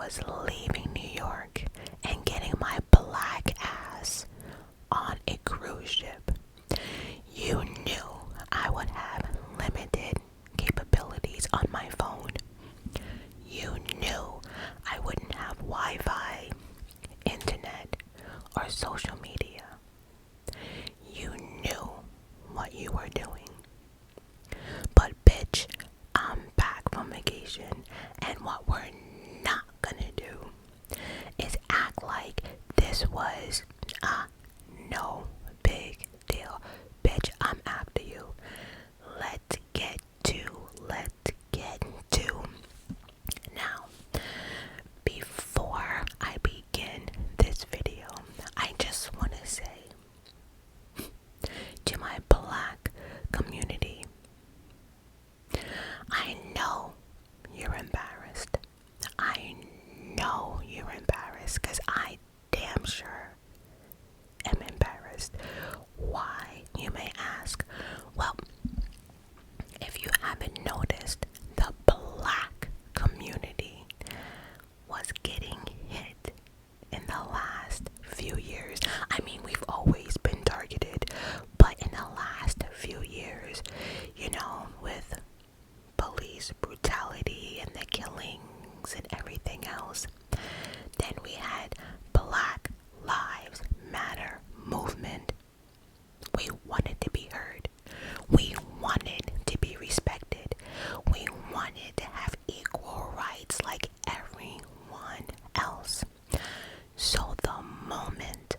was leaving New York and getting my black ass on a cruise ship, you knew I would have limited capabilities on my phone. You knew I wouldn't have Wi-Fi, internet, or social media. You knew what you were doing. But bitch, I'm back from vacation, and what we're not gonna do is act like this was no big deal. Bitch, I'm after you. Let's get to. Now, before I begin this video, I just want to say to my black community, I know you're embarrassed. I know you're embarrassed because I damn sure am embarrassed. Why, you may ask? Well, if you haven't noticed, the black community was getting hit in the last few years. I mean, we've always been targeted, but in the last few years, you know, with police brutality and the killings and everything else, then we had Black Lives Matter movement. We wanted to be heard. We wanted to be respected. We wanted to have equal rights like everyone else. So the moment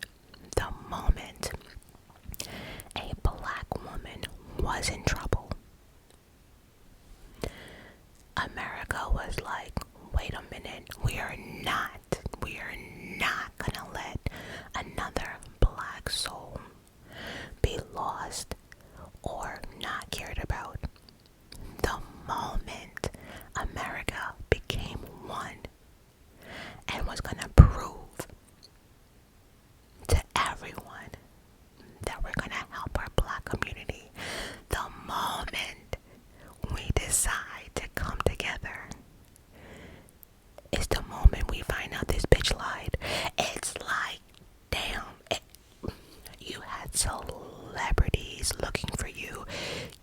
a black woman was in trouble, America was like, wait a minute, we are not gonna let another black soul be lost or not cared about. The moment America became one and was gonna prove to everyone that we're gonna help our black community, the moment we decide to come together is the moment we find out this bitch lied. It's like, damn, you had celebrities looking for you.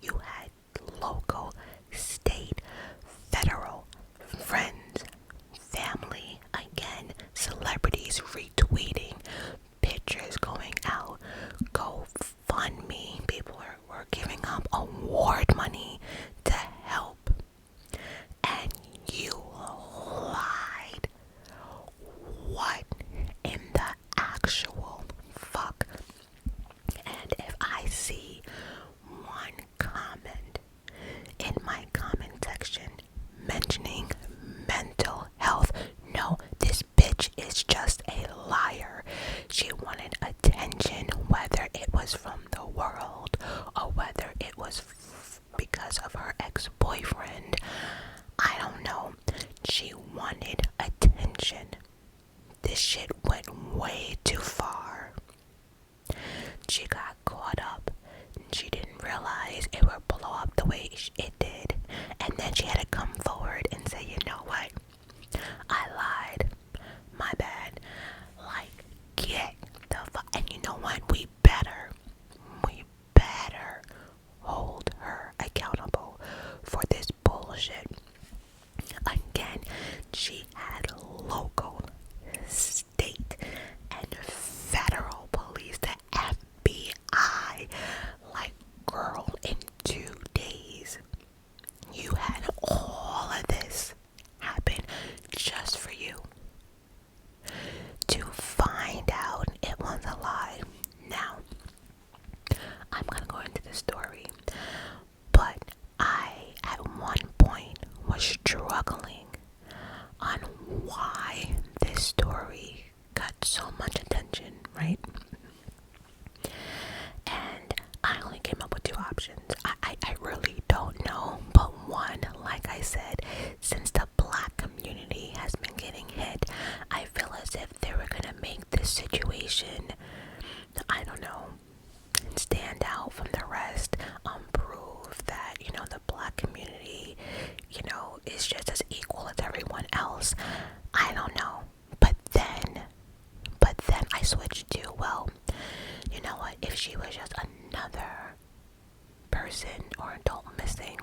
You had local, state, federal, friends, family, again, celebrities retweeting, pictures going out, GoFundMe. People were giving up award money to help. And you lied. What in the actual fuck? And if I see one comment in my comment section mentioning mental health, no, this bitch is just a liar. She wanted attention, whether it was from the world or whether it was because of her ex-boyfriend. I don't know. She wanted attention. This shit went way too far. She got caught up. She didn't realize it would blow up the way it did. And then she had to come forward and say, you know what? I lied. My bad. Like, get the fuck. And you know what? We better hold her accountable for this bullshit. Again, she had local, state, and federal police, the FBI. Like, girl, in 2 days, you had all of this happen just for you to find out it was a lie. Now, I'm gonna go into the story, but I, at one point, was struggling on why this story got so much attention, right? And I only came up with 2 options. I really don't know, but one, like I said, since the black community has been getting hit, I feel as if they were gonna make this situation, I don't know, stand out from the rest, prove that, you know, the black community, you know, is just as equal as everyone else. I don't know. if she was just another person or adult missing,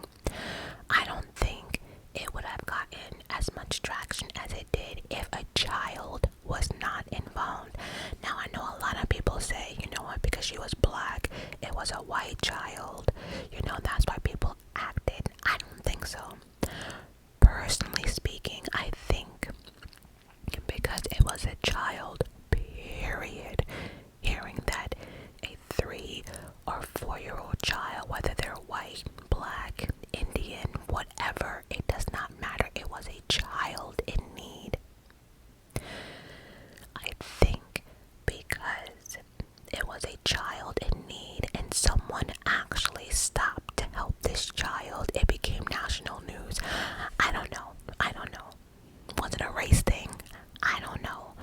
I don't think it would have gotten as much traction as it did if a child was not involved. Now, I know a lot of people say, you know what, because she was black, it was a white child, you know, that's why people acted. I don't think so. Personally speaking, I think because it was a child, period, hearing that a 3 or 4-year-old child, whether they're white, black, Indian, whatever, it does not matter, it was a child in need. I think because it was a child in need and someone actually stopped to help this child, it became national news. I don't know. Was it a race thing? I don't know.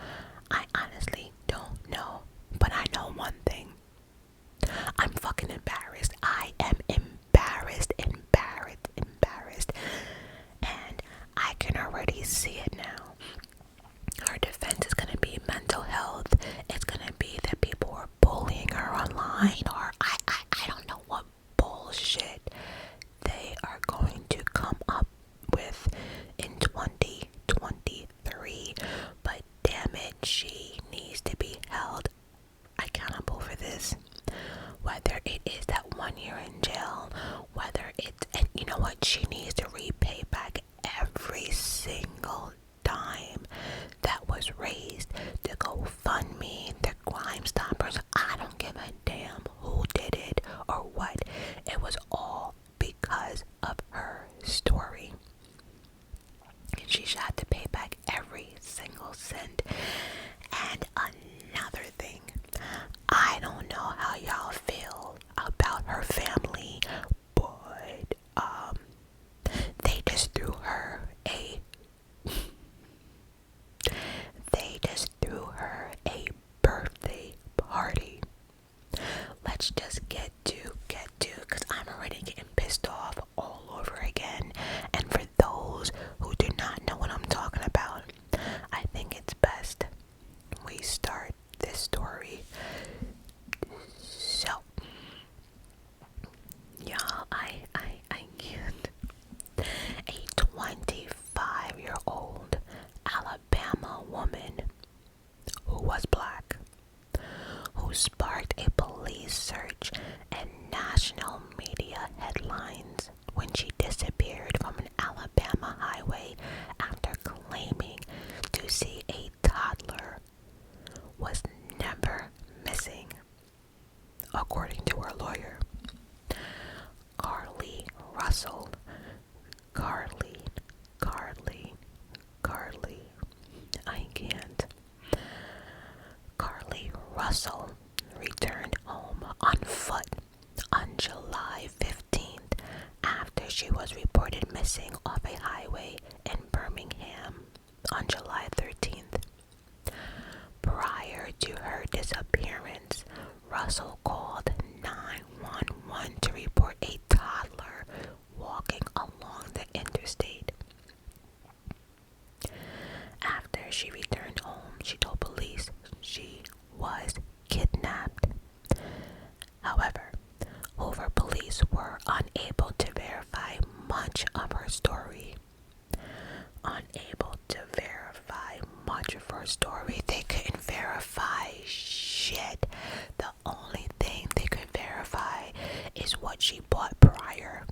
I honestly don't know. But I know one thing. I'm fucking embarrassed. I am embarrassed. And I can already see it now. Her defense is gonna be mental health. It's gonna be that people were bullying her online, or I don't know what bullshit they are going to come up with in 2023. But damn it, she needs to be held accountable for this. Whether it is that 1 year in jail, whether it's, and you know what, she needs to repay back every single dime that was raised to GoFundMe, the Crime Stoppers. I don't give a damn who did it or what. It was all because of her story. And she had to pay back every single cent. And another thing, I don't know how y'all feel about her family, but they just threw her a birthday party. Let's just get to, because I'm already getting pissed off all over again. And for those who do not know what I'm talking about, I think it's best we start this story. So, y'all, I can't. A 25-year-old Alabama woman who was black, who sparked a police search and national media headlines when she disappeared from an Alabama highway after claiming to see a toddler, was never missing, according to her lawyer. Carlee Russell. I can't. Carlee Russell returned home on foot on July 15th after she was reported missing off a highway in Birmingham on July 13th. Prior to her disappearance, Russell called 911 to report a toddler walking along the interstate. After she returned home, she told police she was kidnapped. However, Hoover police were unable to verify much of her story. They couldn't verify shit. The only thing they could verify is what she bought prior.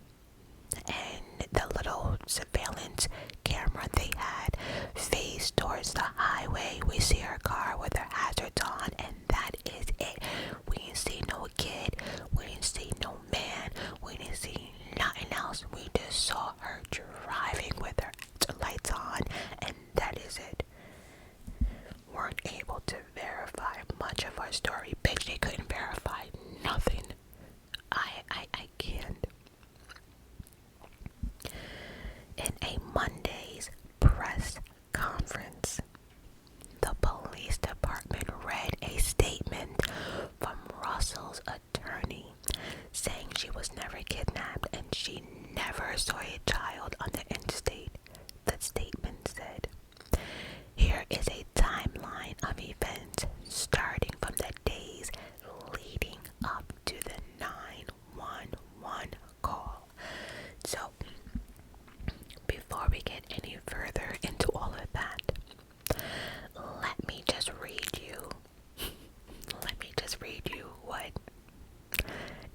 And the little surveillance camera they had faced towards the highway. We see her car with her hazards on, and that is it. We didn't see no kid, we didn't see no man, we didn't see nothing else. We just saw her driving with her lights on, and that is it. Weren't able to verify much of our story. Bitch, they couldn't verify nothing. I can't. In a Monday's press conference, the police department read a statement from Russell's attorney saying she was never kidnapped and she never saw a child on the interstate. The statement said, "Here is a timeline of events starting from the days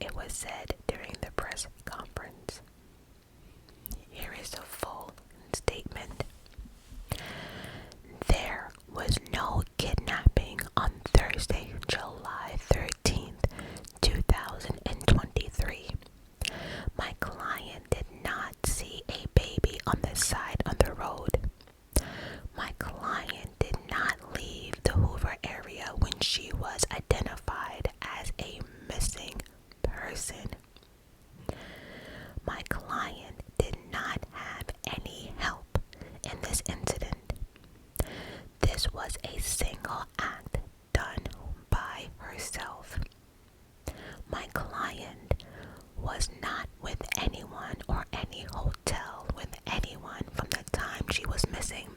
it was said during the press conference. Here is a full statement. There was no kidnapping on Thursday, July 13th, 2023. My client did not see a baby on the side of the road. My client did not leave the Hoover area when she was identified as a missing person. My client did not have any help in this incident. This was a single act done by herself. My client was not with anyone or any hotel with anyone from the time she was missing.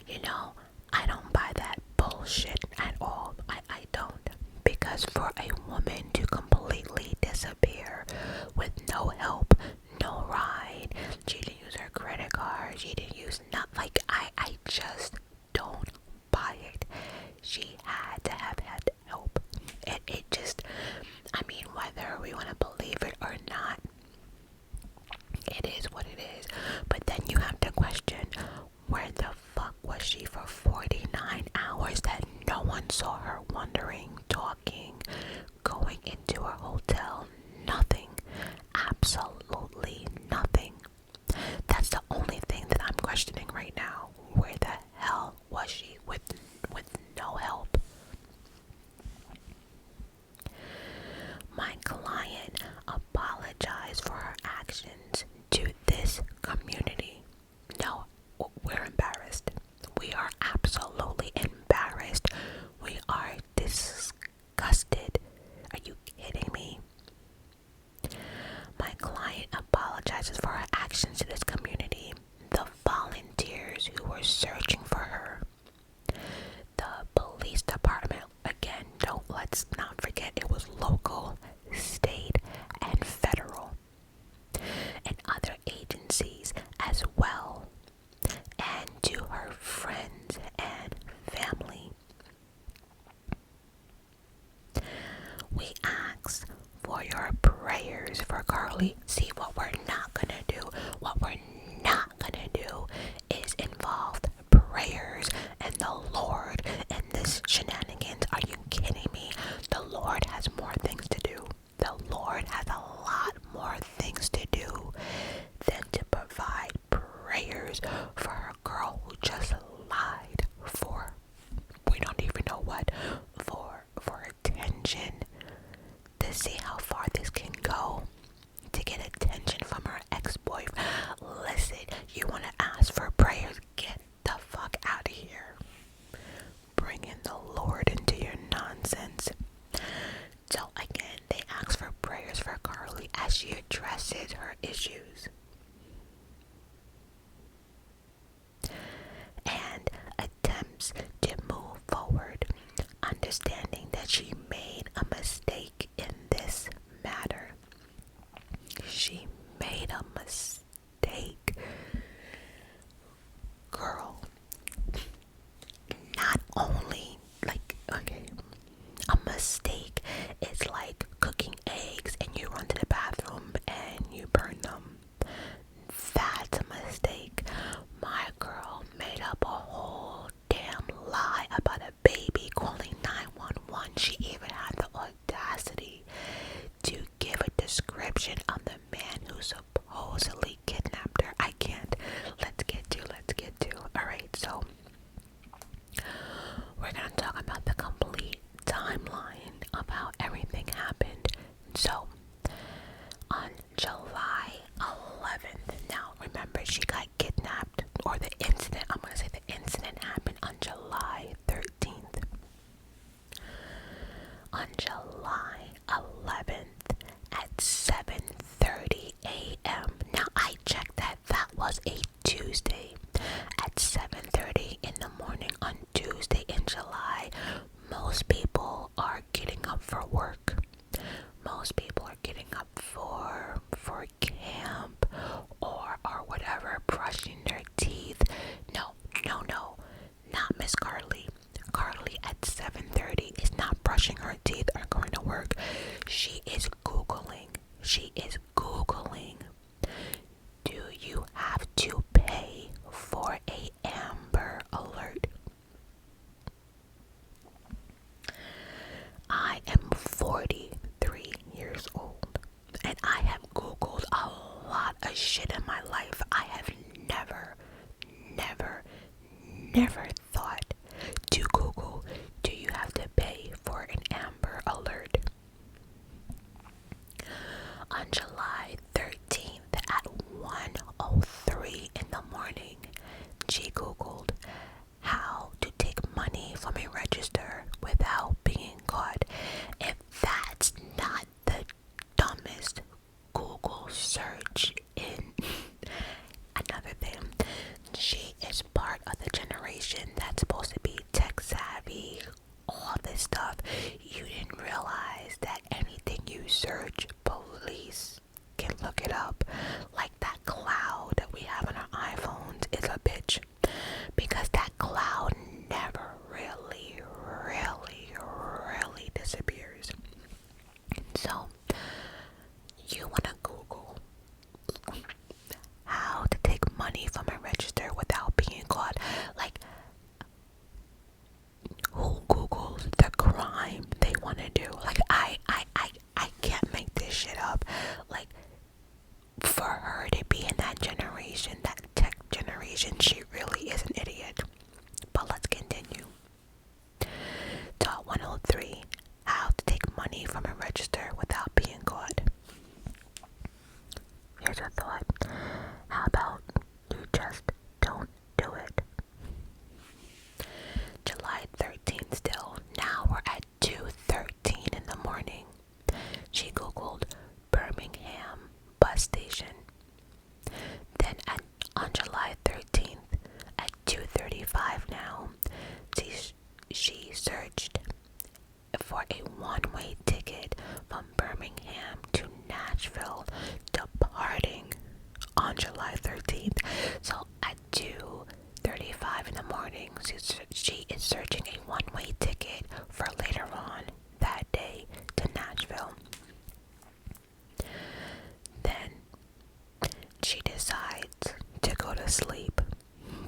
You know, I don't buy that bullshit at all. I don't. Because for a woman to completely disappear with no help, no ride, she didn't use her credit card, she didn't use nothing. Like, I just don't buy it. She had to have had help. It just, I mean, whether we want to believe it or not, it is what it is. But then you have to question, where the fuck was she for 49 hours that no one saw her wandering, talking, going into her hotel? Nothing. Absolutely nothing. That's the only thing that I'm questioning right now. Where the hell was she with no help? My client apologized for her actions to this community. No, we're embarrassed. We are absolutely embarrassed. We are disgusted. Are you kidding me? My client apologizes for her actions to this community. The volunteers who were searching for her. The police department, again, let's not forget it was local, state, and federal. And other agencies as well. And to her friends and family. We ask for your prayers for Carlee. See, what we're not gonna do, is involve prayers and the Lord in this shenanigans. Are you kidding me? The Lord has more things to do. The Lord has a lot more things to do than to provide prayers for her girl who just lied for, we don't even know what, for attention. To see how far this can go, to get attention from her ex-boyfriend. Listen, you want to ask for prayers? Get the fuck out of here. Bring in the Lord into your nonsense. So again, they ask for prayers for Carlee as she addresses her issues and attempts to move forward, understanding that she made a mistake in this matter. She made a mistake. Girl, not only, a mistake is like cooking eggs and you run to the bathroom and you burn them. That's a mistake. My girl made up a whole damn lie about a baby calling 911. She even had the audacity to give a description of the man who supposedly kidnapped her. I can't. Let's get to. Alright, so we're gonna talk about the complete timeline of how everything happened. So on July 11th, now remember she got kidnapped, or the incident happened on July 13th. On July 11th at 7:30 a.m. Now I checked that was a Tuesday. At 7:30 in the morning on Tuesday in July, most people are getting up for work. Most people are never thought to Google, do you have to pay for an Amber Alert? On July 13th at 1:03 in the morning, she Googled how to take money from a register without being caught. If that's not the dumbest Google search in another thing, she is part of the generation that's supposed to be tech savvy, all this stuff. You didn't realize that anything you search, police can look it up. Like that cloud that we have on our iPhones is a bitch, because that cloud never really disappears. So you want to Google how to take money from a register without being caught. Like, who Googles the crime they want to do? Like, I can't make this shit up. Like, for her to be in that generation, that tech generation, she really is an idiot. But let's continue. Dot 103, how to take money from a register without being caught. Here's a thought. How about you just don't do it? July 13th still. Now we're at 2:13 in the morning. She Googled Birmingham bus station. Then on July 13th at 2:35 now, she searched for a one-way ticket from Birmingham to Nashville, departing on July 13th. So at 2:35 in the morning, she is searching a one-way ticket for later on that day to Nashville. Then she decides to go to sleep,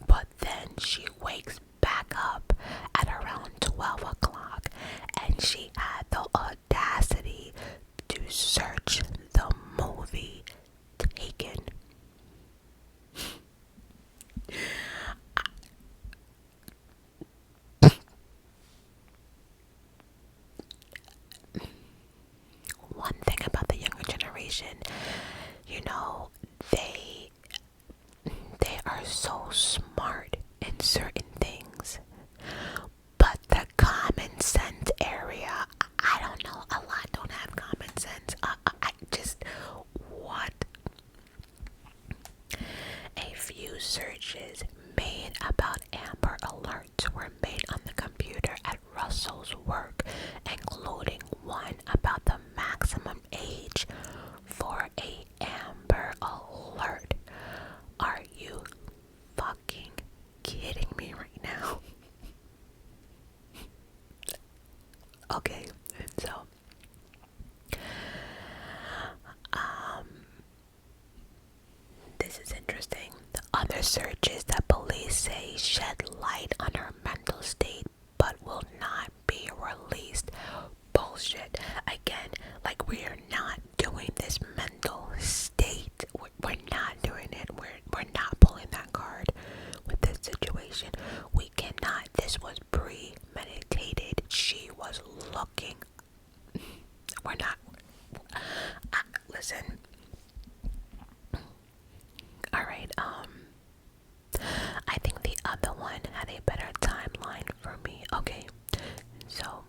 but then she wakes back up at around 12 o'clock, and she had the audacity to search the movie Taken. One thing about the younger generation, you know, they are so smart in certain things, but the common sense area, I don't know, a lot don't have common sense. I just, what? A few searches made about Amber Alerts were made on the computer at Russell's work, including one about the maximum age for a Amber Alert. Are you fucking kidding me right now? Okay, so this is interesting. The other searches that police say shed light on her mental state but will not be released. Bullshit. Again, like, we are not doing this mental state. We're not doing it. We're not pulling that card with this situation. We cannot. This was premeditated. She was looking. We're not. Listen. Alright, I think the other one had a better timeline for me. Okay, so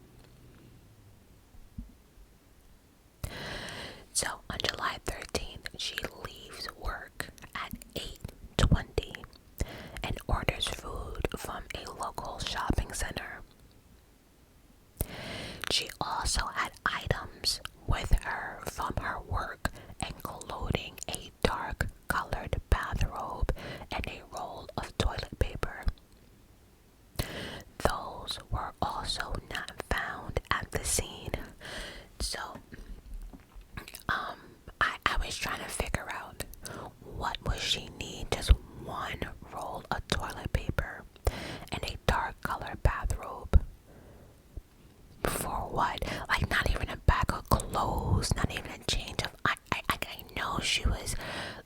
on July 13th, she leaves work at 8:20 and orders food from a local shopping center. She also had items with her from her work, including a dark colored bathrobe and a roll of toilet paper. Those were also not found at the scene. So I was trying to figure out, what would she need? Just one roll of toilet paper and a dark colored bathrobe. For what? Like, not even a bag of clothes, not even a change of. I know she was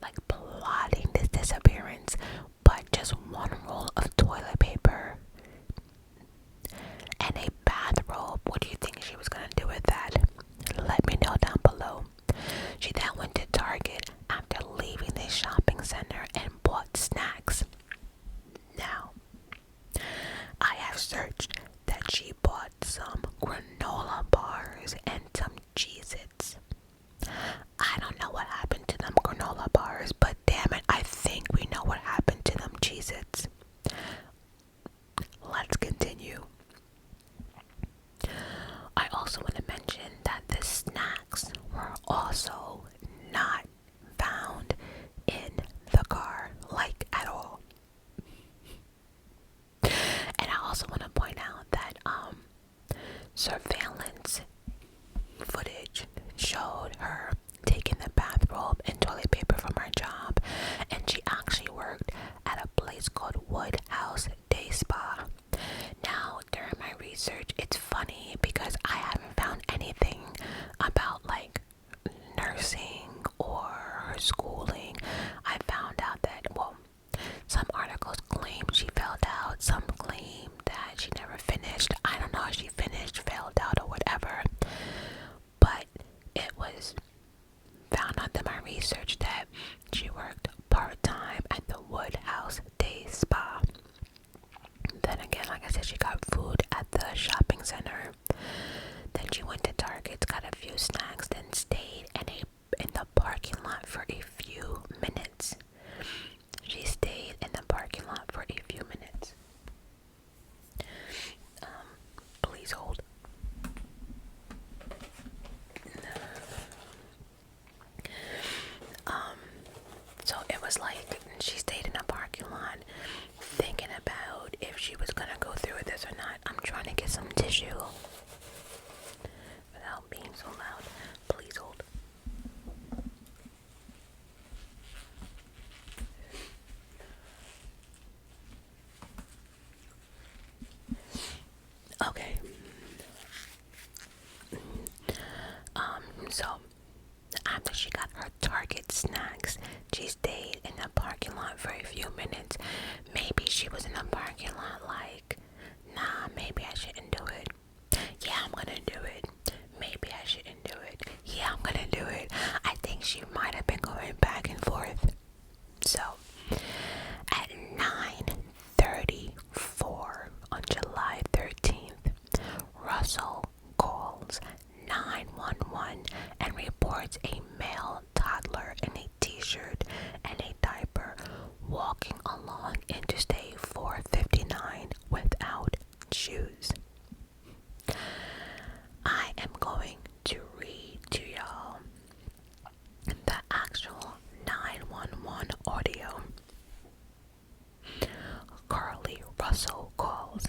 like plotting this disappearance, but just one roll of toilet paper researched that she bought some granola bars and some Cheez-Its. I don't know what happened to them granola bars, but damn it, I think we know what happened to them Cheez-Its. Let's continue. I also want to mention that the snacks were also not found in the car, like at all. And I also want to point out that surveillance footage showed her taking the bathrobe and toilet paper from her job, and she actually worked at a place called Woodhouse Day Spa. Now, during my research, it's funny because I haven't found anything about like nursing or her schooling. I found out that, well, some articles claim she failed out, some claim that she never finished. I don't know if she finished, failed out, or whatever. But it was found out in my research that she worked part-time at the Woodhouse Day Spa. Then again, like I said, she got food at the shopping center. Then she went to Target, got a few snacks, then stayed in the parking lot for a few minutes. She stayed in the parking lot for a few minutes. Please hold. So it was like she stayed in a parking lot thinking about if she was gonna go through with this or not. I'm trying to get some tissue without being so loud. Please hold. Okay. So after she got her Target snacks, she stayed in the parking lot for a few minutes. Maybe she was in the parking lot like, nah, maybe I shouldn't do it. Yeah, I'm gonna do it. Maybe I shouldn't do it. Yeah, I'm gonna do it. I think she might have been going back and forth. So, at 9:34 on July 13th, Russell calls 911 and reports a male toddler in a t-shirt and a diaper walking along Interstate 459 without shoes. I am going to read to y'all the actual 911 audio. Carlee Russell calls.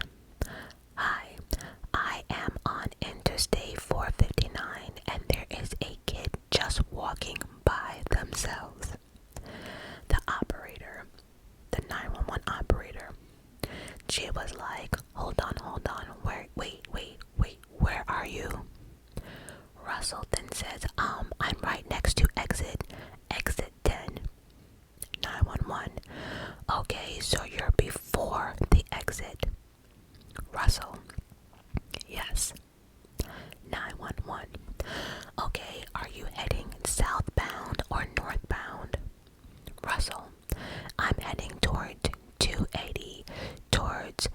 Hi, I am on Interstate 459 and there is a kid just walking by themselves. The operator, the 911 operator, she was like, hold on, wait, where are you? Russell then says, I'm right next to exit 10. 911, okay, so you're before the exit. Russell, yes. 911, okay, are you heading southbound or northbound? Russell, I'm heading toward 280, towards,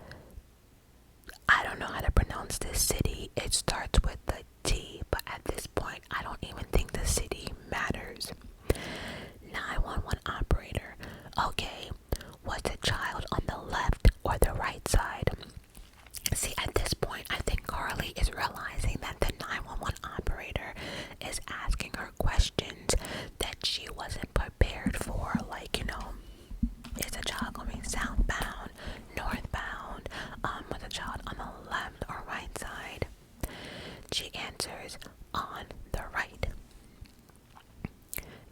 I don't know how to pronounce this city. It starts with the T, but at this point, I don't even think the city matters. 911 operator, okay, was the child on the left or the right side? See, at this point, I think Carlee is realizing that the 911 operator is asking her questions that she wasn't prepared for. Like, is the child going southbound, northbound? Was the child on the left or right side? She answers, on the right.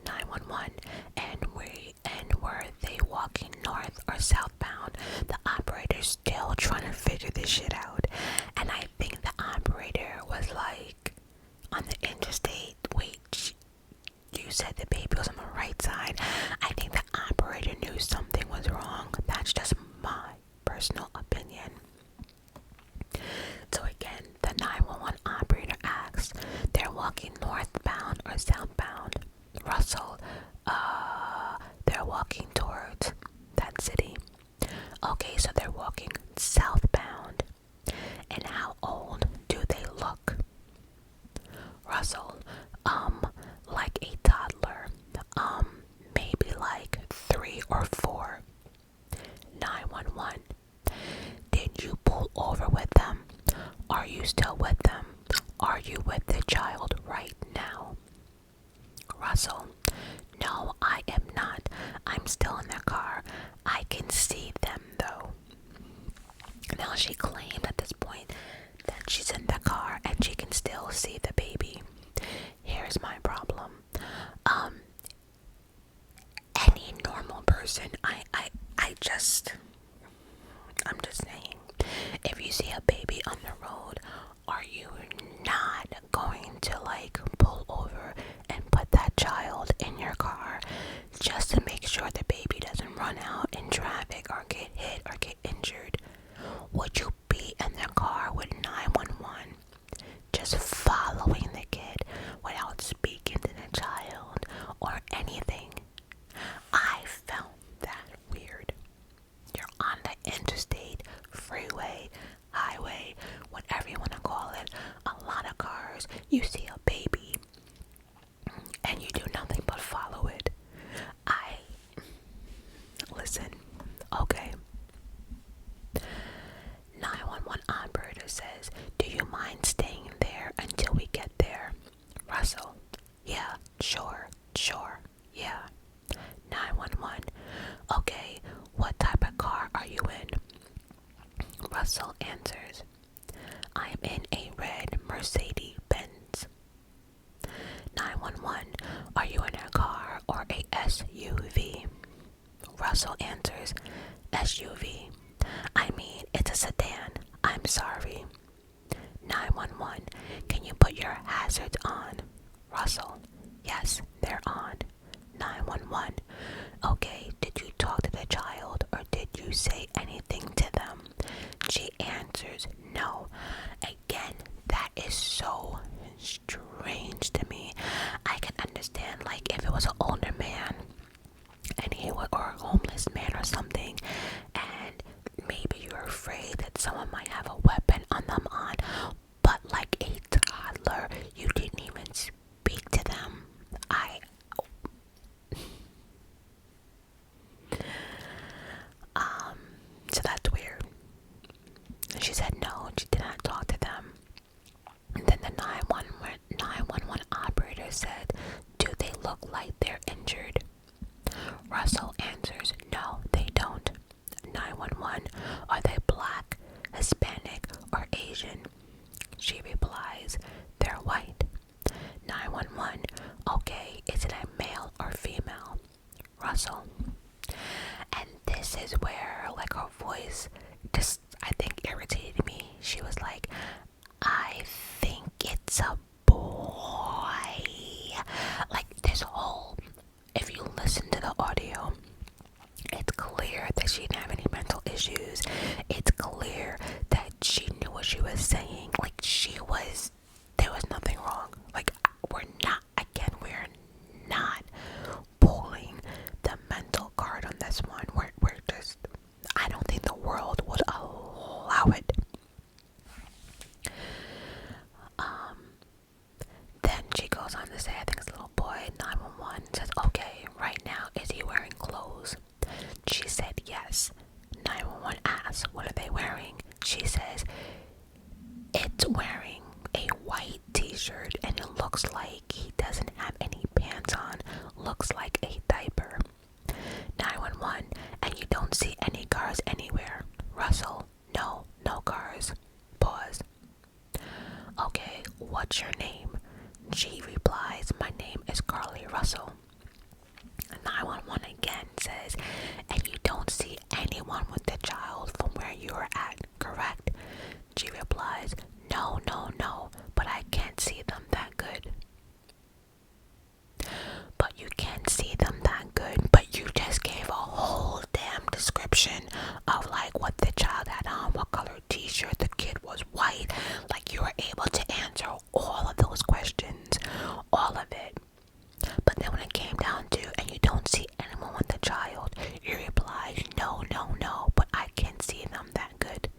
911, and were they walking north or southbound? The operator's still trying to figure this shit out, and I think the operator was like, on the interstate, wait, you said the baby was on the right side. I think the operator knew something was wrong. That's just my personal opinion. So again, the 911 operator asks, they're walking northbound or southbound? Russell, they're walking towards that city. Okay, so they're walking southbound. Are you still with them? Are you with the child right now? Russell, no, I am not. I'm still in their car. I can see them though. Now she claimed at this point that she's in the car and she can still see the baby. Here's my problem. Any normal person, I'm just saying, if you see a baby on the road, are you not going to like pull over and put that child in your car just to make sure the baby doesn't run out in traffic or get hit or get injured? Would you be in the car with 911 just following the kid without speaking to the child or anything? I found that weird. You're on the interstate, freeway, highway, whatever you want to call it, a lot of cars, you see a baby and you do nothing but follow it. Listen, okay. 911 operator says, do you mind staying there until we get there? Russell, yeah, sure, yeah. 911, okay, what type of car are you in? Russell answers, I am in a red Mercedes Benz. 911, are you in a car or a SUV? Russell answers, SUV. I mean, it's a sedan. I'm sorry. 911, can you put your hazards on? Russell, yes, they're on. 911, okay, did you talk to the child or did you say anything to them? She answers, no. Again, that is so strange to me. I can understand, like, if it was an older man and he was, or a homeless man or something, and maybe you're afraid that someone might have a weapon on them but like a toddler, you didn't even speak to them. So that's weird. She said no, she did not talk to them. And then the 911 operator said, do they look like they're injured? Russell answers, no, they don't. 911, are they black, Hispanic, or Asian? She replies, they're white. 911, okay, is it a male or female? Russell. And this is where, like, her voice just, I think, irritated me. She was like, I think it's a boy. Like, this whole, if you listen to the audio, it's clear that she didn't have any mental issues. It's clear that she knew what she was saying. Like, there was nothing wrong. Like, we're not pulling the mental card on this one. We're just, I don't think the world would allow it. Then she goes on to say, I think it's a little boy, 911, says, okay, right now, is he wearing clothes? She said yes. 911 asks, what are they wearing? She says, it's wearing a white t-shirt and it looks like he doesn't have any pants on. Looks like a diaper. 911, and you don't see any cars anywhere. Russell, no cars. Pause. Okay, what's your name? She replies, my name is Carlee Russell. 911 again says, and you don't see anyone with the child from where you are at, correct? She replies, no, but I can't see them that good. But you can't see them that good, but you just gave a whole damn description of like what the child had on, what color t-shirt, the kid was white. Like, you were able to answer all of those questions, all of it. But then when it came down to, and you don't see anyone with the child, you replied, no, but I can't see them that good.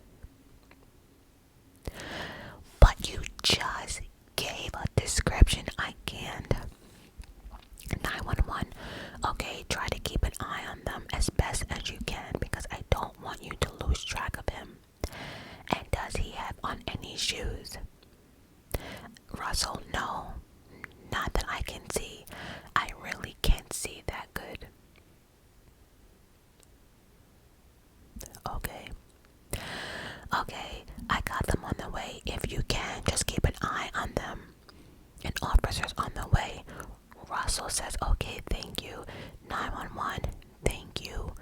shoes? Russell, no. Not that I can see. I really can't see that good. Okay. Okay, I got them on the way. If you can, just keep an eye on them. An officer's on the way. Russell says, okay, thank you. 911, thank you.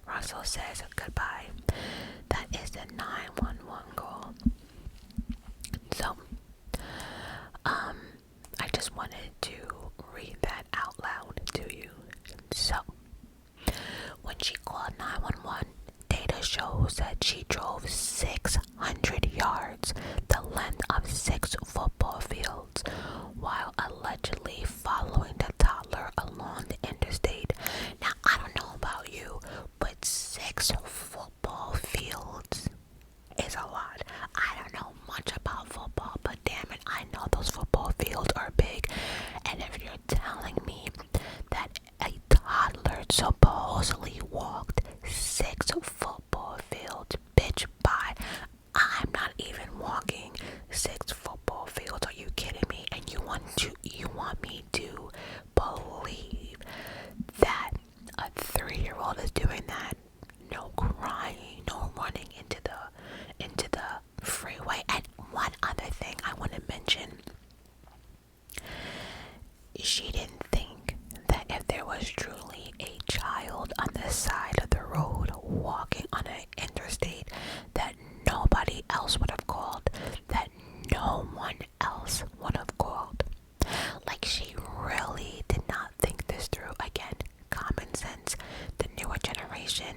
Russell says, goodbye. That is the 911 call. So, I just wanted to read that out loud to you. So, when she called 911, data shows that she drove 600 yards, the length of 6 football fields, while allegedly following the toddler along the interstate. Now, I don't know about you, but 6 football fields is a lot. I don't know much about football, but damn it, I know those football fields are big. And if you're telling me that a toddler supposedly walked 6 football fields, bitch, bye. I'm not even walking 6 football fields. Are you kidding me? And you want me to believe that a 3-year-old is doing that? No crying, no running into the freeway. And one other thing I want to mention, she didn't think that if there was truly a child on the side of the road walking on an interstate, that nobody else would have called, that no one else would have called. Like, she really did not think this through. Again, common sense. The newer generation,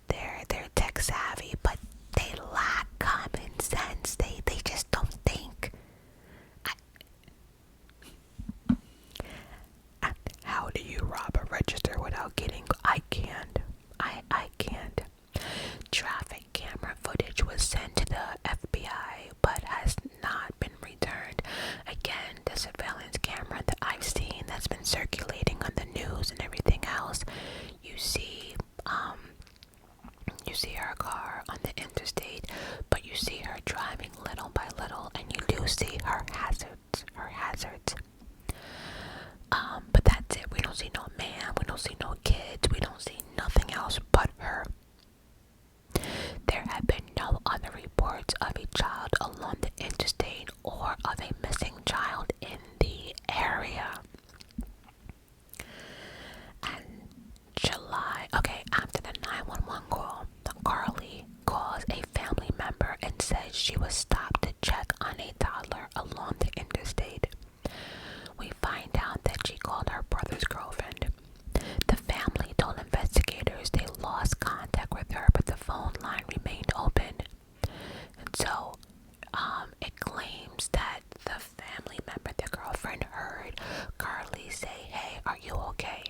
they're tech savvy, but they lack common sense. They just don't think. How do you rob a register without getting? I can't. I can't. Traffic camera footage was sent to the FBI, but has not been returned. Again, the surveillance camera that I've seen that's been circulating on the news and everything else, you see her car on the interstate, but you see her driving little by little, and you do see her hazards. But that's it. We don't see no man, we don't see no kids, we don't see nothing else but her. There have been no other reports of a child along the interstate or of a missing child in the area. And after the 911 call, Carlee calls a family member and says she was stopped to check on a toddler along the interstate. We find out that she called her brother's girlfriend. The family told investigators they lost contact with her, but the phone line remained open. And so, it claims that the family member, the girlfriend, heard Carlee say, "Hey, are you okay?"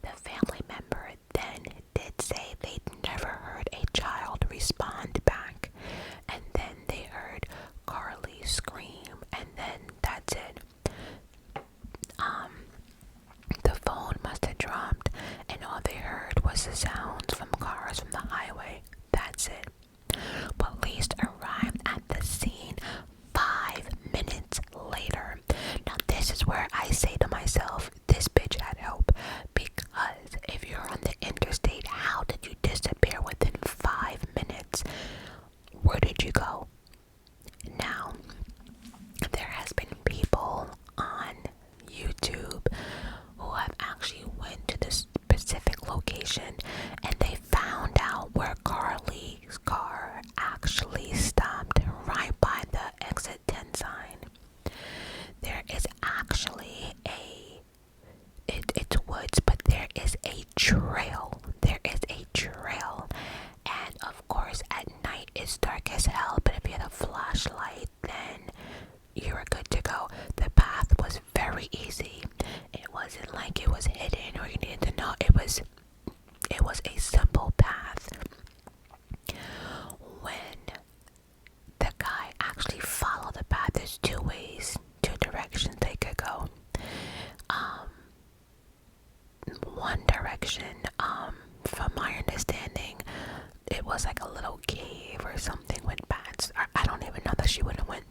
The family member then did say they'd never heard a child respond back. And then they heard Carlee scream, and then that's it. The phone must have dropped, and all they heard was the sounds from cars from the highway. That's it. Police arrived at the scene 5 minutes later. Now, this is where I say to myself, this bitch had help. Because if you're on the interstate, how did you disappear within 5 minutes? Where did you go? Now, there has been people on YouTube who have actually went to this specific location, and they found out where Carlee's car actually stopped, right by the exit 10 sign. There is actually it's woods, but there is a trail. And of course at night it's dark as hell, but if you had a flashlight, then you were good to go. The path was very easy. It wasn't like it was hidden or you needed to know. It was a simple path. When the guy actually followed the path, there's 2 directions they could go. One direction, from my understanding, it was like a little cave or something with bats. I don't even know that she would have went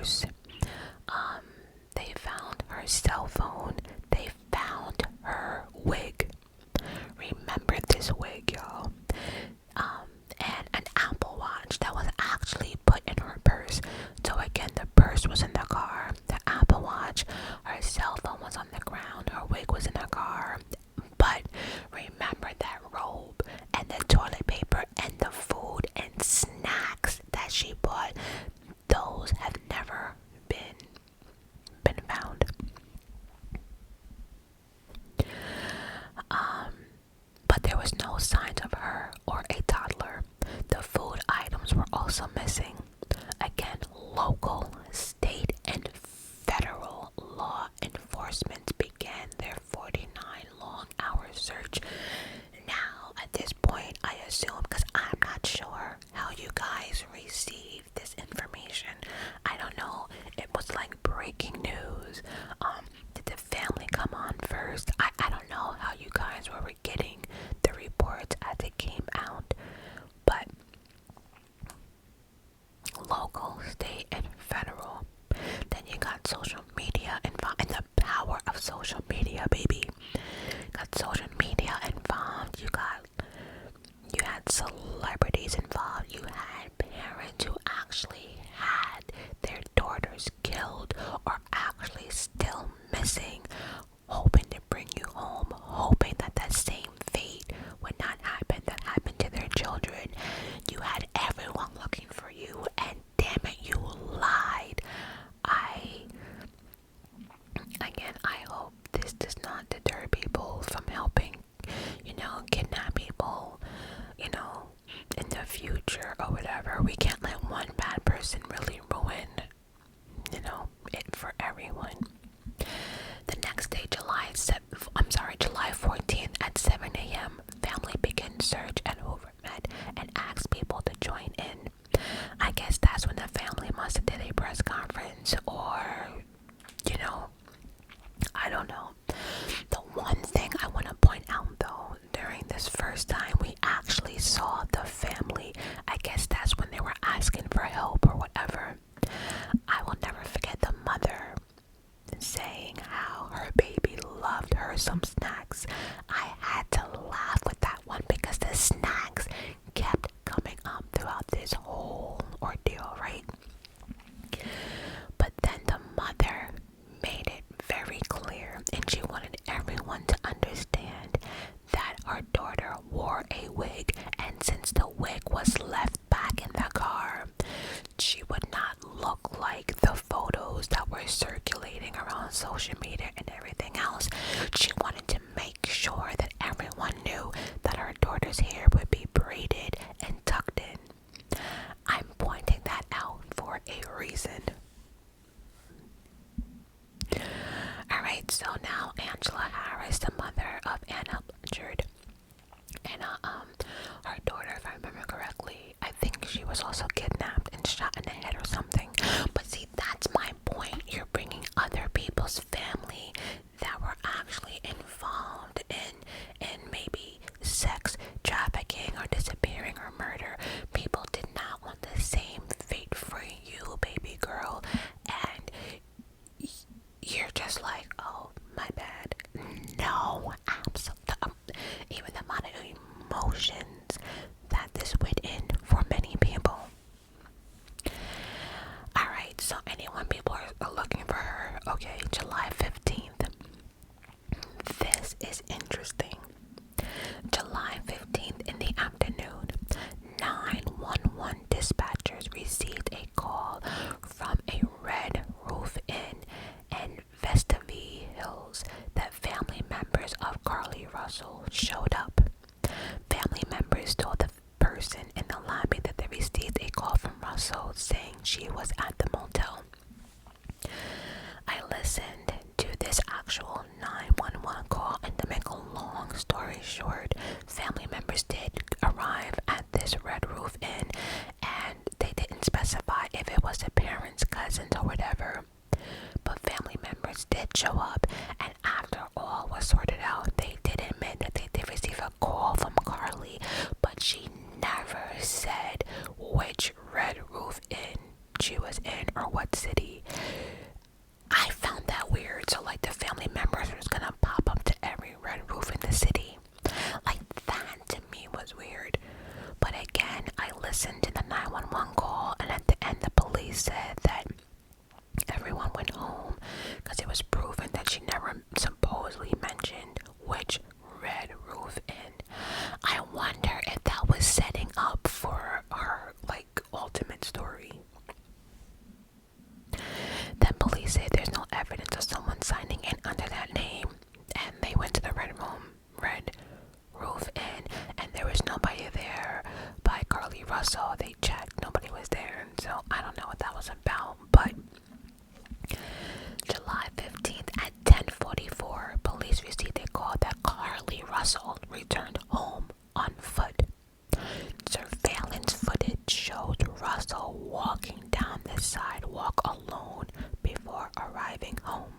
purse. They found her cell phone. They found her wig. Remember this wig, y'all. And an Apple Watch that was actually put in her purse. So again, the purse was in the car, the Apple Watch, her cell phone was on the ground, her wig was in the car. But remember that robe and the toilet paper and the food and snacks that she bought, those have never been found. But there was no signs of her or a toddler. The food items were also missing. Again, local, state, and federal law enforcement began their 49-long-hour search. Now, at this point, I assume, because I'm not sure how you guys received this information. I don't know. It was like breaking news. Did the family come on first? I don't know how you guys were getting the reports as it came out. But local, state, and federal. Then you got social media involved, and the power of social media, baby. Got social media involved. You had celebrities involved. You had parents who actually had their daughters killed or actually still missing, hoping to bring you home, hoping that that same fate would not happen that happened to their children. You had everyone looking for you, and damn it, you lied. I hope this does not deter people from helping, kidnap people, in the future or whatever. We can't let one bad person really ruin, it for everyone. The next day, July 14th at 7 a.m., family began search at Hoover Med and asked people to join in. I guess that's when the family must have did a press conference, or, I don't know. The one thing I want to point out, though, during this first time we actually saw the family, I guess that's when they were asking for help or whatever. I will never forget the mother saying how her baby loved her some snacks. I had to laugh with that one because the snacks kept coming up throughout this whole ordeal, right? But then the mother made it very clear, and she wanted everyone to understand that her daughter wore a wig, and since the wig was left back in the car, she would not look like the photos that were circulating around social media and everything else. She wanted to make sure that everyone knew that her daughter's hair would be braided and tucked in. I'm pointing that out for a reason. Alright, so now Angela Harris, the mother of Anna Blanchard, her daughter, if I remember correctly, I think she was also kidnapped and shot in the head or something. But see, that's my point. You're bringing other people's family that were actually involved in maybe sex trafficking or disappearing or murder. People did not want the same fate for you, baby girl, and you're just like, oh, my bad. No, absolutely. Even the amount of emotions that this went in for many people. Alright, so anyone people are looking for her, okay, July 15th. This is interesting. July 15th in the afternoon, 911 dispatchers received a call from a Red Roof Inn in Vestavie Hills that family members of Carlee Russell showed up. Family members told the person in the lobby that they received a call from Russell saying she was at the motel. I listened to this actual 911 call, and to make a long story short, family members did arrive at this Red Roof Inn, and they didn't specify if it was the parents, cousins, or whatever. But family members did show up, and after all was sorted out, they did admit that they did receive a call from Carlee, but she never said which Red Roof Inn she was in or what city. I found that weird. So like the family members were just gonna pop up to every red roof in the city. Like that to me was weird. But again, I listened to the 911 call, and at the end the police said that everyone went home because it was proven that she never supposedly mentioned which red roof in. I wonder if that was setting up for her like ultimate story. Then police say there's no evidence of someone signing in under that name, and they went to the red roof inn, and there was nobody there. By Carlee Russell, they checked, nobody was there, so I don't know what that was about. But July 15th at 10:44, police received a call that Carlee Russell returned home on foot. Surveillance footage showed Russell walking down the sidewalk alone before arriving home.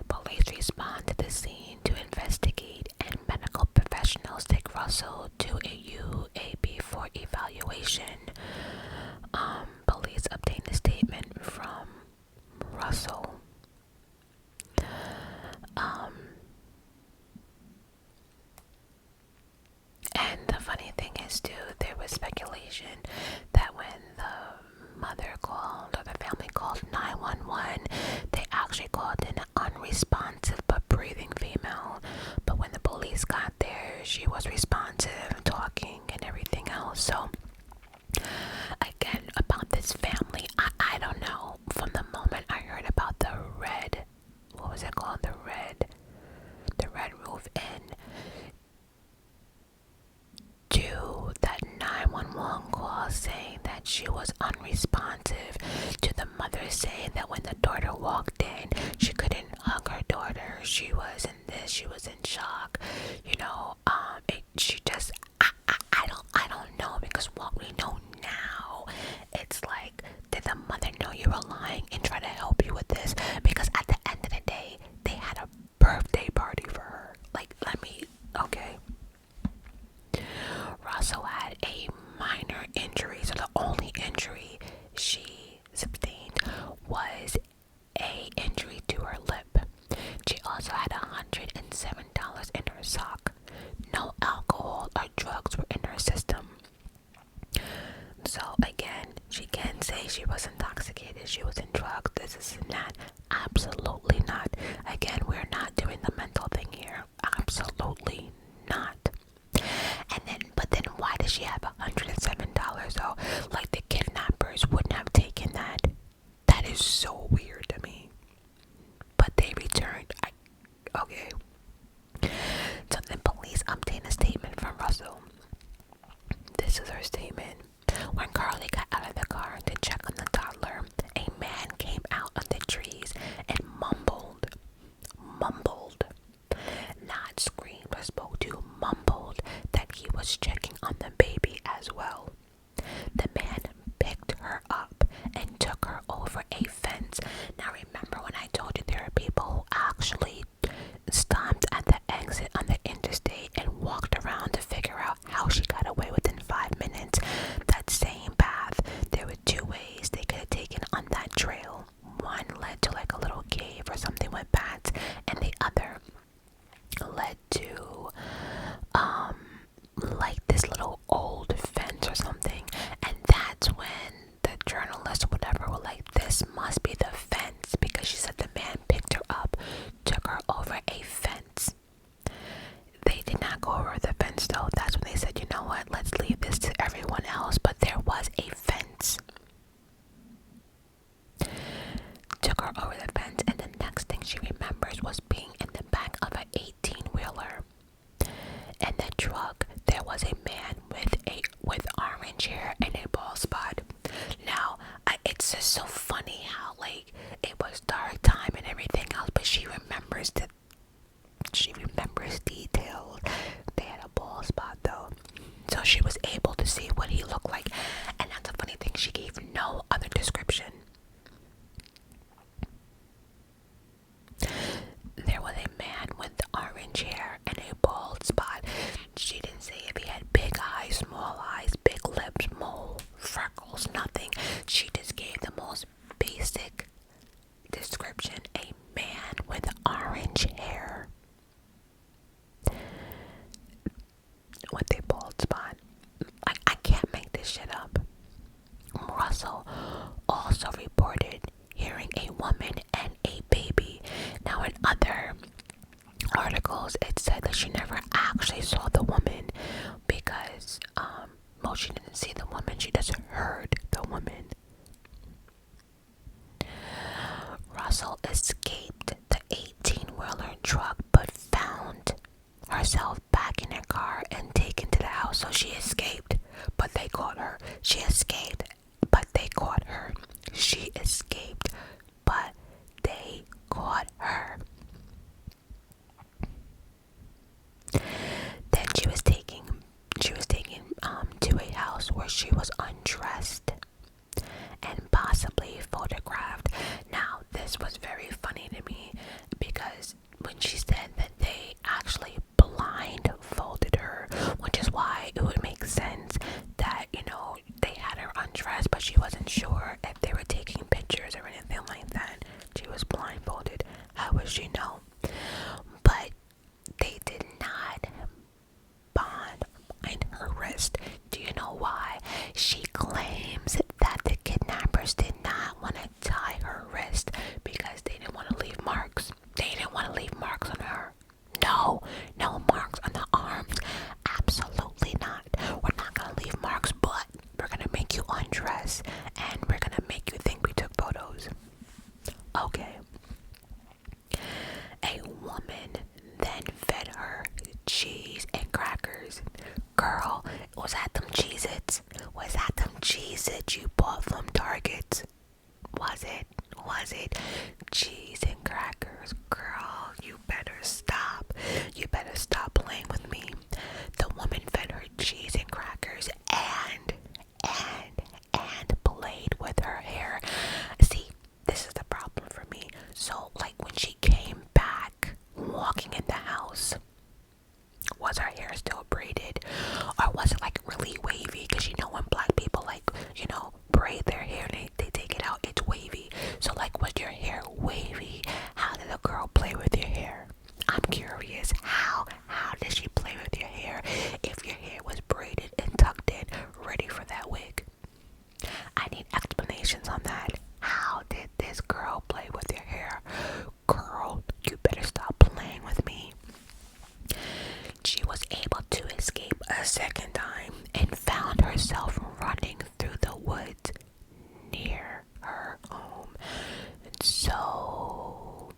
Police respond to the scene to investigate, and medical professionals take Russell to a UAB for evaluation. Police obtained a statement from Russell. And the funny thing is too, there was speculation that when the mother called, or the family called 911, they actually called an unresponsive but breathing female. But when the police got there, she was responsive, talking and everything else. So again, about this family, I don't know. From the moment I heard about the red, what was it called? The red roof inn, to that 911 call saying that she was unresponsive, to the mother saying that when the daughter walked in, she couldn't hug her daughter, she was in this, she was in shock, you know, she just, I don't know, because what we know now, it's like, did the mother know you were lying and try to help you with this? Because at the end of the day, they had a birthday party for her. Like, okay. Russell had a minor injury, so the only injury she sustained was a injury to her lip. She also had $107 in her sock. No alcohol or drugs were in her system. So again, she can say she was intoxicated, she was in drugs, this is not. Absolutely not. Again, we're not doing the mental thing here. Absolutely not. But then why does she have $107 though? Like the kidnappers wouldn't have taken that. That is so weird to me. But they returned. Okay. So then police obtained a statement from Russell. This is her statement. When Carlee got out of the car to check on the toddler, a man came out of the trees and mumbled, not screamed or spoke to, mumbled that he was checking on the baby as well. The man picked her up and took her over a fence. Now remember when I told you there are people who actually stopped at the exit on the interstate and walked around to figure out how she got away within 5 minutes? That same path, there were two ways they could have taken on that trail. One led to like a little cave or something with bats, and the other led to like this little old fence or something. And that's when the journalists or whatever were like, this must be the fence, because she said the man picked her up, took her over a fence. They did not go over the fence though. That's when they said, you know what, let's leave this to everyone else. But there was a fence. Took her over the fence, and the next thing she remembers was being in the back of an 18-wheeler. In the truck, there was a man with orange hair and a bald spot. Now, it's just so funny how like it was dark time and everything else, but she remembers details. They had a bald spot though, so she was able to see what he looked like. And that's a funny thing, she gave no other description. There was a man with orange hair and a bald spot. She didn't say if he had big eyes, small eyes, big lips, mole, freckles, nothing. She just gave also reported hearing a woman and a baby. Now, in other articles, it said that she never actually saw the woman because, well, she didn't see the woman, she just heard the woman. Russell escaped the 18-wheeler truck but found herself back in her car and taken to the house. So she escaped, but they caught her. She escaped, but they caught her. She escaped, but they caught her. Then she was taken to a house where she was undressed and possibly photographed. Now, this was very funny to me because when she said that they actually blindfolded her, which is why it would make sense that, you know, they had her undressed, but she wasn't sure if they were taking pictures or anything like that. She was blindfolded. How would she know? But they did not bind her wrist. Do you know why? She claims that the kidnappers did not want to tie her wrist because they didn't want to leave marks. They didn't want to leave marks on her. No marks on the arms. Absolutely not. We're not going to leave marks, but we're going to make you undress and we're going to make you think we took photos. Okay. A woman then fed her cheese and crackers. Girl, was that them Cheez-Its? Was that them Cheez-Its you bought from Target? Was it? Cheese and crackers. Girl, you better stop. You better stop playing with me. The woman fed her cheese and crackers and played with her hair. See, this is the problem for me. So, like, when she came back walking in the house, was her hair still braided, or was it like really wavy? Because you know when black people, like, you know, braid their hair and they take it out, it's wavy. So, like, was your hair wavy? How did a girl play with your hair? I'm curious. How did she play with your hair if your hair was braided and tucked in, ready for that wig? I need explanations on that. How did this girl play with your hair? Girl, you better stop playing with me. She was able to escape a second time and found herself running through the woods near her home. So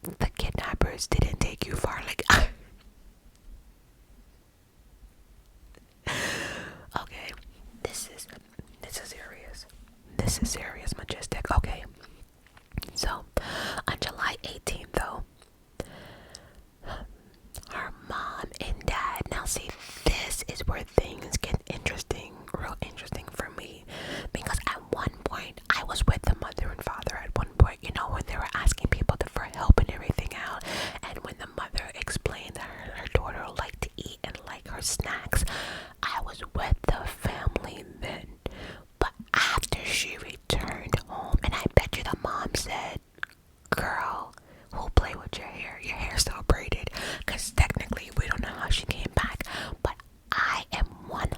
the kidnappers didn't take you far. Like, okay, this is serious. This is serious, Majestic. Okay, so on July 18th, though, her mom and dad. Now, see, this is where things get interesting, real interesting for me, because at one point I was with the mother and father. At one point, you know, when they were asking people for help and everything out, and when the mother explained that her daughter liked to eat and like her snacks, I was with the family then. But after she returned home, and I bet you the mom said, girl, who played with your hair? Your hair's still braided. Because technically we don't know how she came back. But I am 100%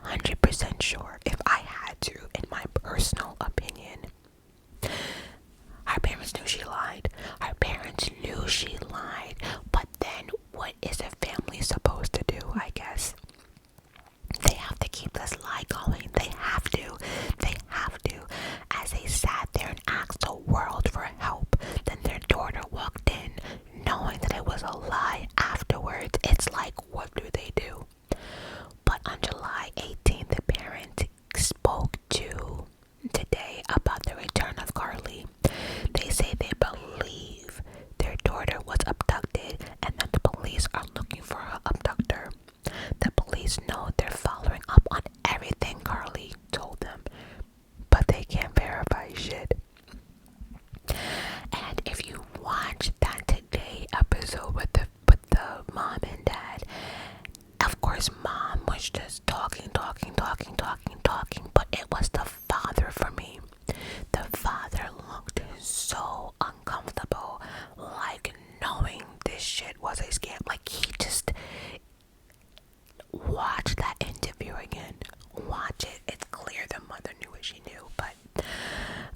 she knew, but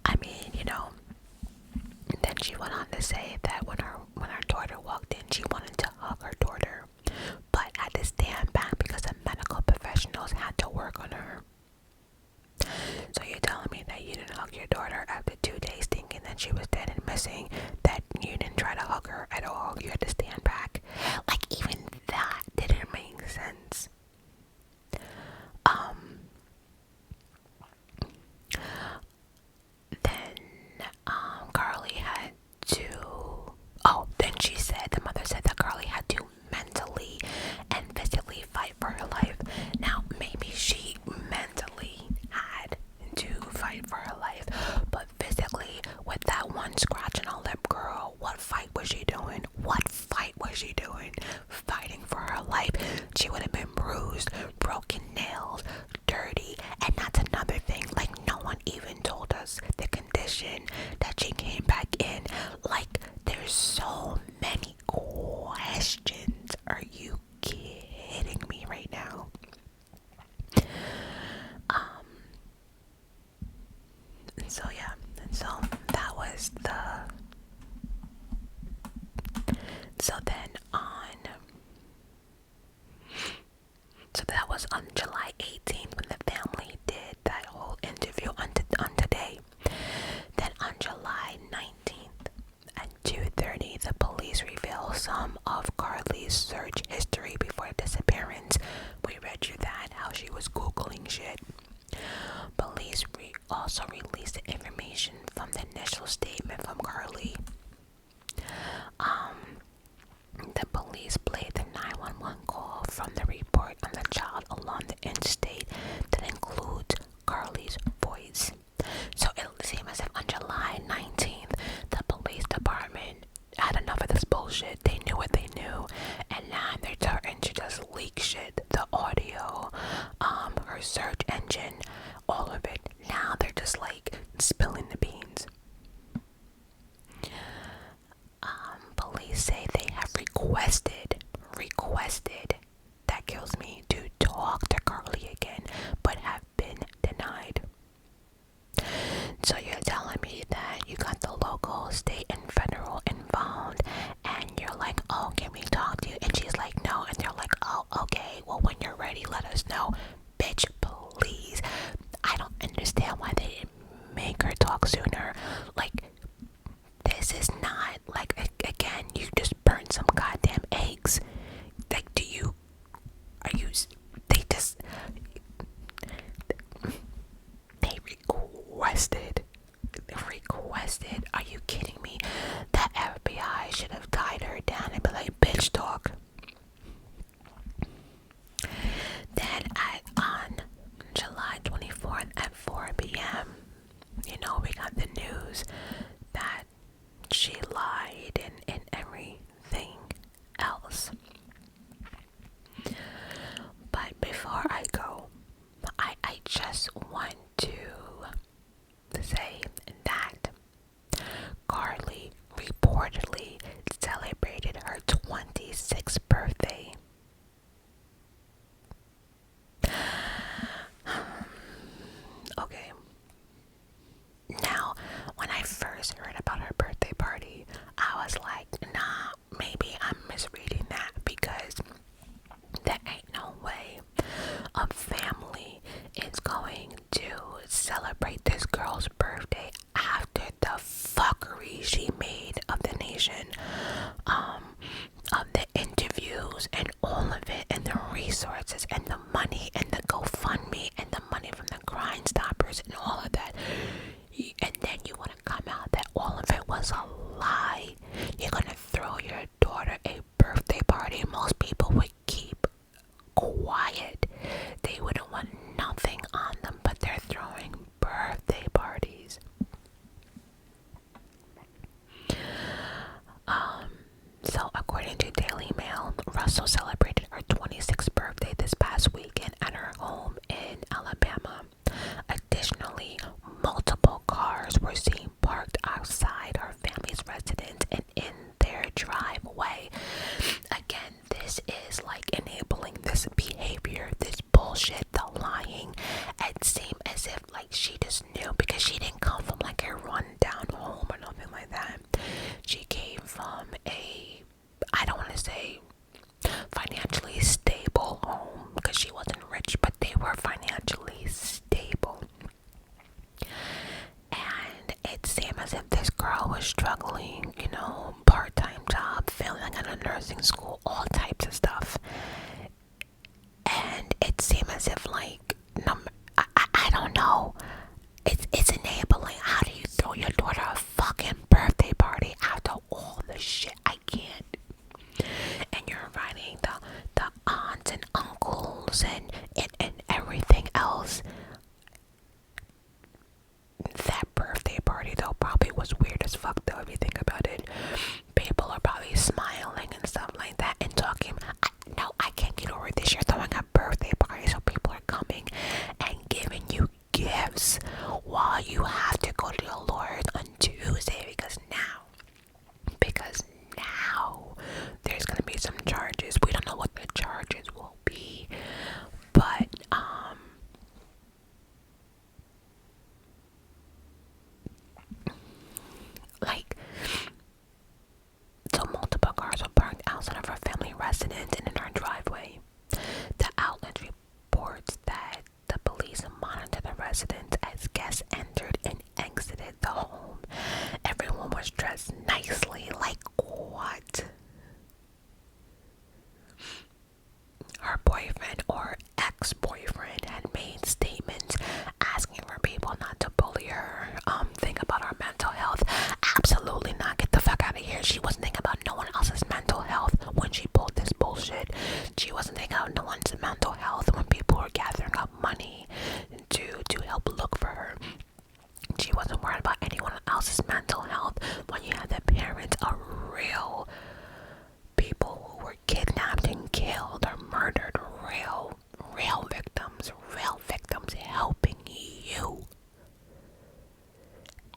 I mean, you know. Then she went on to say that when her daughter walked in, she wanted to hug her daughter, but had to stand back because the medical professionals had to work on her. So you're telling me that you didn't hug your daughter after 2 days thinking that she was dead and missing, that you didn't try to hug her at all, you had to stand back? Like, even that didn't make sense. Then Carlee had to, then she said, the mother said that Carlee had to mentally and physically fight for her life. Now, maybe she mentally had to fight for her life, but physically, with that one scratch on her lip, girl, what fight was she doing? What fight was she doing? Fighting for her life. She would have been bruised, broken nails, dirty, and that's another thing. Like, no one even told us the condition that she came back in. Like, there's so many questions. Are you kidding me right now? So yeah, so that was that was on July 18th when the family did that whole interview on Today. Then on July 19th at 2:30, the police revealed some of Carlee's search history before the disappearance. We read you that, how she was Googling shit. Police also released the information from the initial statement from Carlee. The police played the 911 call from the report on the child along the interstate that includes Carlee's voice. So it seemed as if on July 19th, the police department had enough of this bullshit. They knew what they knew, and now they're starting to just leak shit. The audio, her search engine, all of it. Now they're just like spilling the beans. Police say they have requested, that kills me, to talk to Carlee again, but have been denied. So you're telling me that you got the local, state, and federal involved, and you're like, oh, can we talk to you? And she's like, no, and they're like, oh, okay, well, when you're ready, let us know. Bitch, please. I don't understand why they didn't make her talk sooner. Like, this is not, like, again, you just burned some goddamn eggs. Like, they requested, are you kidding me? The FBI should have tied her down and be like, bitch, talk. Then on July 24th at 4 p.m., you know, we got the news that she lied and everything else. But before I go, I just want to say that Carlee reportedly celebrated her 26th birthday. Okay. Now, when I first struggling, part-time job, failing at a nursing school, all types of stuff. And it seemed as if, like, I don't know. It's enabling. How do you throw your daughter a fucking birthday party after all the shit? I can't. And you're inviting the aunts and uncles and everything else. That birthday party though probably was weird as fuck though if you think about it. People are probably smiling and stuff like that and talking. No, I can't get over this. You're throwing a birthday party, so people are coming and giving you gifts while you have to go to your Lord on Tuesday because now there's gonna be some charges. We don't know what the charges will be, but like, so multiple cars were parked outside of our family residence and in our driveway. The outlet reports that the police monitored the residence as guests entered and exited the home. Everyone was dressed nicely. Like, what? Her boyfriend or ex-boyfriend had made statements asking for people not to bully her, think about our mental health. Absolutely not. Get the fuck out of here. She wasn't thinking about no one else's mental health when she pulled this bullshit. She wasn't thinking about no one's mental health when people were gathering up money to help look for her. She wasn't worried about anyone else's mental health when you had the parents of real people who were kidnapped and killed or murdered, real victims helping you.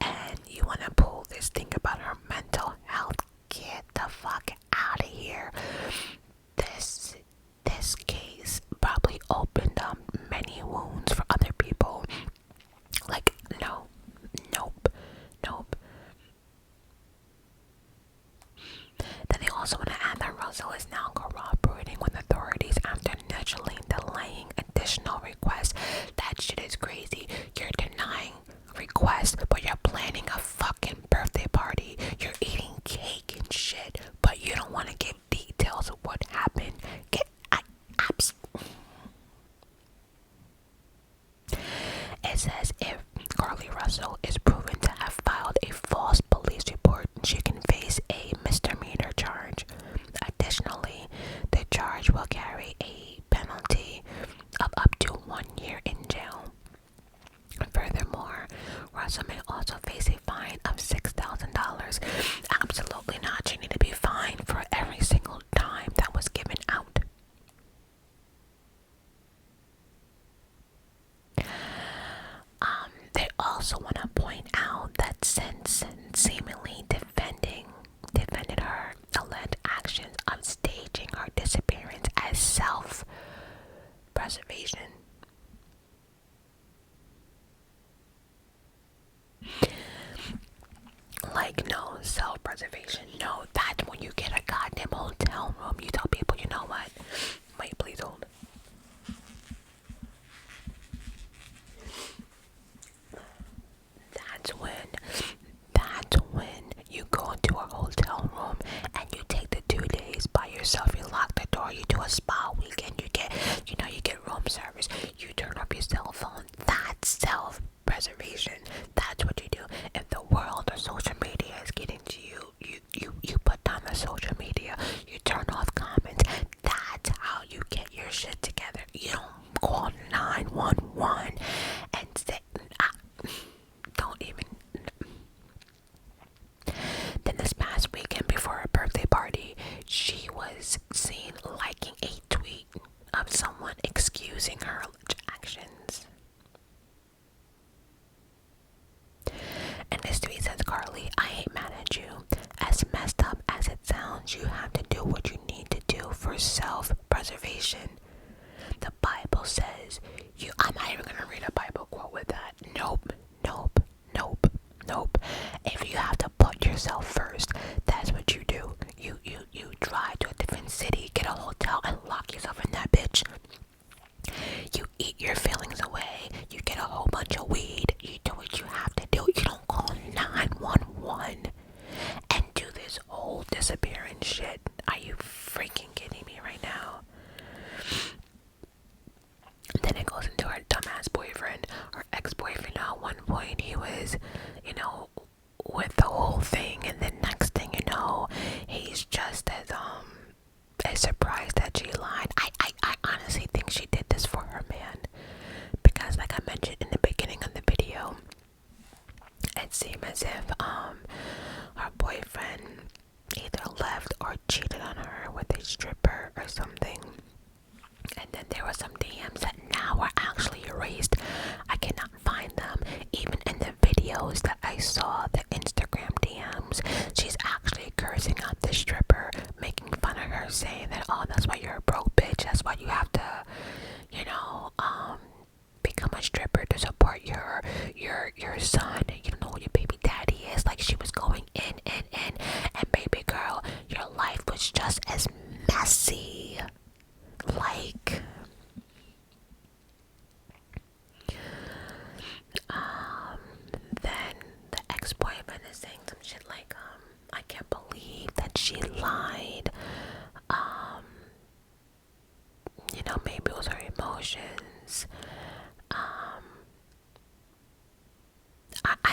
And you want to pull this thing about her mental health? Get the fuck out of here. This case probably opened up many wounds for other people. Like, nope. Then they also want to add that Russell is now cooperating with authorities after initially delaying additional requests. That shit is crazy. You're denying requests, but you're planning a fucking birthday party. You're eating cake and shit, but you don't want to give details of what happened. It says if Carlee Russell is proven to have filed a false police report, she can face a misdemeanor charge. Additionally, the charge will carry a penalty of up to 1 year in jail. Furthermore, Russell may also face a fine of $6,000. Absolutely not. You need to be fined for every single time that was given out. They also want to point out that since seemingly defended her alleged actions of staging her disappearance as self-preservation. Like, no, self-preservation. No, that's when you get a goddamn hotel room. You tell people, you know what? Wait, please hold. That's when you go into a hotel room and you take the 2 days by yourself. You lock the door. You do a spa weekend. You get room service. You turn up your cell phone. That's self-preservation. That's what you do. If the world or social media is getting to you, you put down the social media. You turn off comments. That's how you get your shit together. You don't call 911 and say, don't even. Then this past weekend before her birthday party, she was seen liking a tweet of someone excusing her alleged actions. And this tweet says, Carlee, I ain't mad at you. As messed up as it sounds, you have to do what you need to do for self-preservation. The Bible says, I'm not even going to read a Bible quote with that. Nope. If you have to put yourself first, that's what you do. You drive to a different city, get a hotel, and lock yourself in that bitch. You eat your feelings away. You get a whole bunch of weed. You do what you have to do. You don't call 911. he's, with the whole thing, and then next thing you know, he's just as surprised that she lied. I honestly think she did this for her man, because like I mentioned in the beginning of the video, it seemed as if her boyfriend either left or cheated on her with a stripper or something. And then there were some DMs that now are actually erased. I cannot find them. Even in the videos that I saw, the Instagram DMs, she's actually cursing out the stripper, making fun of her, saying that, oh, that's why you're a broke bitch. That's why you have to, become a stripper to support your son. You don't know who your baby daddy is. Like, she was going in. And baby girl, your life was just as messy. Like, then the ex-boyfriend is saying some shit like, I can't believe that she lied. Maybe it was her emotions. I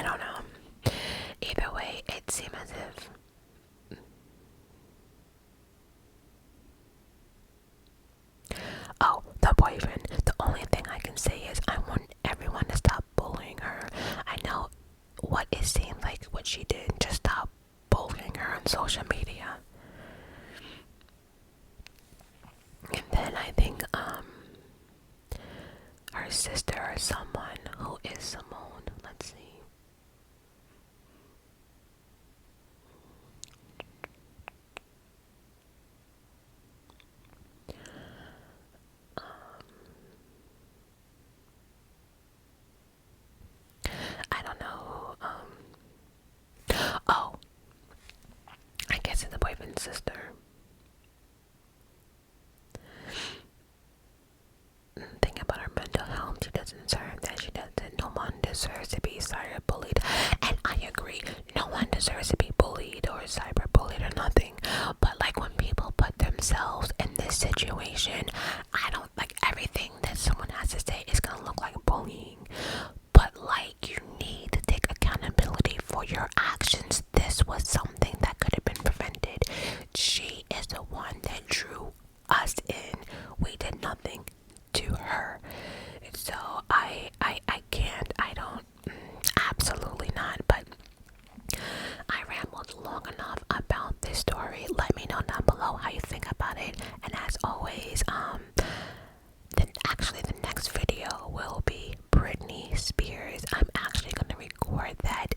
don't know. Either way, it seemed as if the boyfriend. The only thing I can say is I want everyone to stop bullying her. I know what it seemed like what she did. Just stop bullying her on social media. And then I think her sister or someone who is Simone. Let's see. I don't know. I guess it's the boyfriend's sister. Think about her mental health. She doesn't deserve that. She doesn't. No one deserves to be cyberbullied. And I agree. No one deserves to be bullied or cyberbullied or nothing. But like, when people put themselves in this situation, I don't like everything that someone has to say is gonna look like bullying. But like, you need to take accountability for your actions. This was something that could have been prevented. She is the one that drew us in. We did nothing to her. So I can't, I don't, absolutely not. But I rambled long enough about this story. Let me know down below how you think about it. And as always, the next video will be Britney Spears. I'm actually going to record that